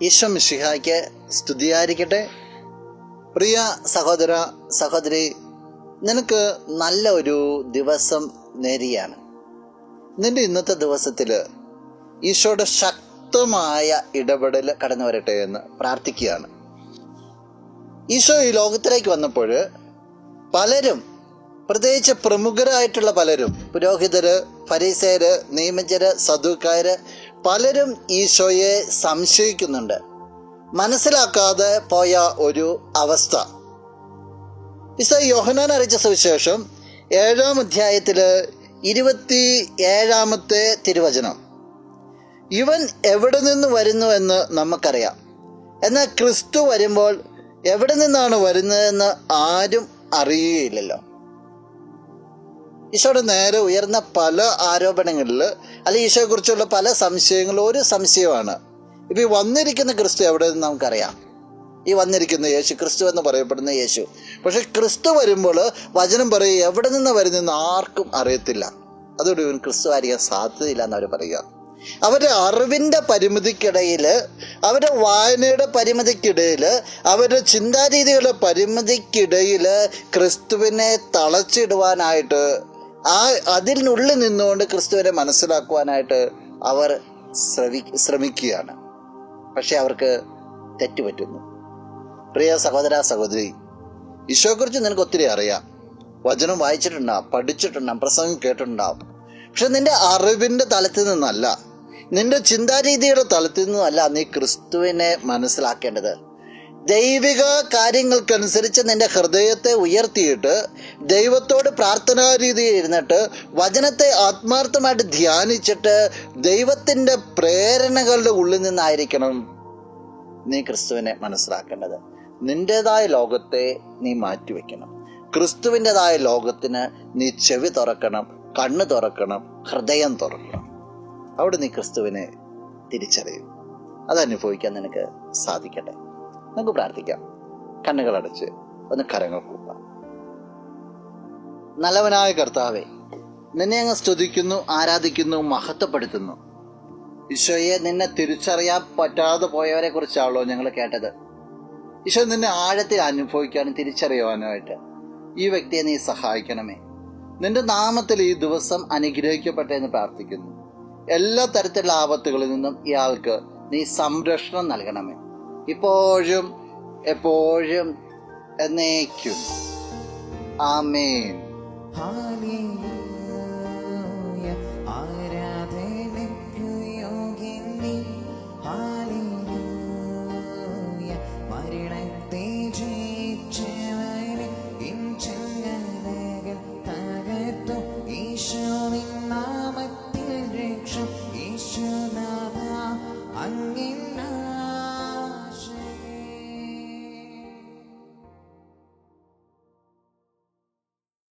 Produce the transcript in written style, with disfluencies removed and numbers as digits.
ഈശോ മിശിഹായ്ക്ക് സ്തുതിയായിരിക്കട്ടെ. പ്രിയ സഹോദര സഹോദരി, നിനക്ക് നല്ല ഒരു ദിവസം നേരുകയാണ്. നിന്റെ ഇന്നത്തെ ദിവസത്തിൽ ഈശോയുടെ ശക്തമായ ഇടപെടൽ കടന്നു വരട്ടെ എന്ന് പ്രാർത്ഥിക്കുകയാണ്. ഈശോ ഈ ലോകത്തിലേക്ക് വന്നപ്പോൾ പലരും, പ്രത്യേകിച്ച് പ്രമുഖരായിട്ടുള്ള പലരും, പുരോഹിതര്, ഫരീസേയര്, നിയമജ്ഞര്, സദൂക്കായര്, പലരും ഈശോയെ സംശയിക്കുന്നുണ്ട്. മനസ്സിലാക്കാതെ പോയ ഒരു അവസ്ഥ. ഈശോ യോഹന്നാൻ അറിയിച്ച സുവിശേഷം 7-ാം അധ്യായത്തില് 27-ാമത്തെ തിരുവചനം, ഇവൻ എവിടെ നിന്ന് വരുന്നു എന്ന് നമുക്കറിയാം, എന്നാൽ ക്രിസ്തു വരുമ്പോൾ എവിടെ നിന്നാണ് വരുന്നതെന്ന് ആരും അറിയുകയില്ലല്ലോ. ഈശോയുടെ നേരെ ഉയർന്ന പല ആരോപണങ്ങളിൽ, അല്ലെങ്കിൽ ഈശോയെക്കുറിച്ചുള്ള പല സംശയങ്ങളും ഒരു സംശയമാണ്, ഇപ്പം ഈ വന്നിരിക്കുന്ന ക്രിസ്തു എവിടെ നിന്ന് നമുക്കറിയാം. ഈ വന്നിരിക്കുന്ന യേശു, ക്രിസ്തു എന്ന് പറയപ്പെടുന്ന യേശു, പക്ഷെ ക്രിസ്തു വരുമ്പോൾ വചനം പറയും എവിടെ നിന്ന് വരുന്നതെന്ന് ആർക്കും അറിയത്തില്ല. അതോടെ ഇവൻ ക്രിസ്തു ആയിരിക്കാൻ സാധ്യതയില്ല എന്നവർ പറയുക. അവരുടെ അറിവിൻ്റെ പരിമിതിക്കിടയിൽ, അവരുടെ വായനയുടെ പരിമിതിക്കിടയിൽ, അവരുടെ ചിന്താരീതികളുടെ പരിമിതിക്കിടയിൽ ക്രിസ്തുവിനെ തളച്ചിടുവാനായിട്ട്, അതിനുള്ളിൽ നിന്നുകൊണ്ട് ക്രിസ്തുവിനെ മനസ്സിലാക്കുവാനായിട്ട് അവർ ശ്രമിക്കുകയാണ്. പക്ഷെ അവർക്ക് തെറ്റുപറ്റുന്നു. പ്രിയ സഹോദര സഹോദരി, ഈശോയെക്കുറിച്ച് നിനക്ക് ഒത്തിരി അറിയാം. വചനം വായിച്ചിട്ടുണ്ടാവും, പഠിച്ചിട്ടുണ്ടാവും, പ്രസംഗം കേട്ടിട്ടുണ്ടാവും. പക്ഷെ നിന്റെ അറിവിൻ്റെ തലത്തിൽ നിന്നല്ല, നിന്റെ ചിന്താരീതിയുടെ തലത്തിൽ നിന്നല്ല നീ ക്രിസ്തുവിനെ മനസ്സിലാക്കേണ്ടത്. ദൈവിക കാര്യങ്ങൾക്കനുസരിച്ച് നിന്റെ ഹൃദയത്തെ ഉയർത്തിയിട്ട് ദൈവത്തോട് പ്രാർത്ഥനാ രീതിയിൽ ഇരുന്നിട്ട് വചനത്തെ ആത്മാർത്ഥമായിട്ട് ധ്യാനിച്ചിട്ട് ദൈവത്തിൻ്റെ പ്രേരണകളുടെ ഉള്ളിൽ നിന്നായിരിക്കണം നീ ക്രിസ്തുവിനെ മനസ്സിലാക്കേണ്ടത്. നിൻ്റെതായ ലോകത്തെ നീ മാറ്റിവെക്കണം. ക്രിസ്തുവിൻ്റെതായ ലോകത്തിന് നീ ചെവി തുറക്കണം, കണ്ണ് തുറക്കണം, ഹൃദയം തുറക്കണം. അവിടെ നീ ക്രിസ്തുവിനെ തിരിച്ചറിയും. അതനുഭവിക്കാൻ നിനക്ക് സാധിക്കട്ടെ. നമുക്ക് പ്രാർത്ഥിക്കാം. കണ്ണുകളടച്ച് ഒന്ന് കരങ്ങൾ കൂപ്പാം. നല്ലവനായ കർത്താവേ, നിന്നെ അങ്ങ് സ്തുതിക്കുന്നു, ആരാധിക്കുന്നു, മഹത്വപ്പെടുത്തുന്നു. ഈശോയെ, നിന്നെ തിരിച്ചറിയാൻ പറ്റാതെ പോയവരെ കുറിച്ചാണല്ലോ ഞങ്ങൾ കേട്ടത്. ഈശോ, നിന്നെ ആഴത്തിൽ അനുഭവിക്കാനും തിരിച്ചറിയുവാനുമായിട്ട് ഈ വ്യക്തിയെ നീ സഹായിക്കണമേ. നിന്റെ നാമത്തിൽ ഈ ദിവസം അനുഗ്രഹിക്കട്ടെ എന്ന് പ്രാർത്ഥിക്കുന്നു. എല്ലാ തരത്തിലുള്ള ആപത്തുകളിൽ നിന്നും ഇയാൾക്ക് നീ സംരക്ഷണം നൽകണമേ, ഇപ്പോഴും എപ്പോഴും എന്നേക്കും. ആമേൻ.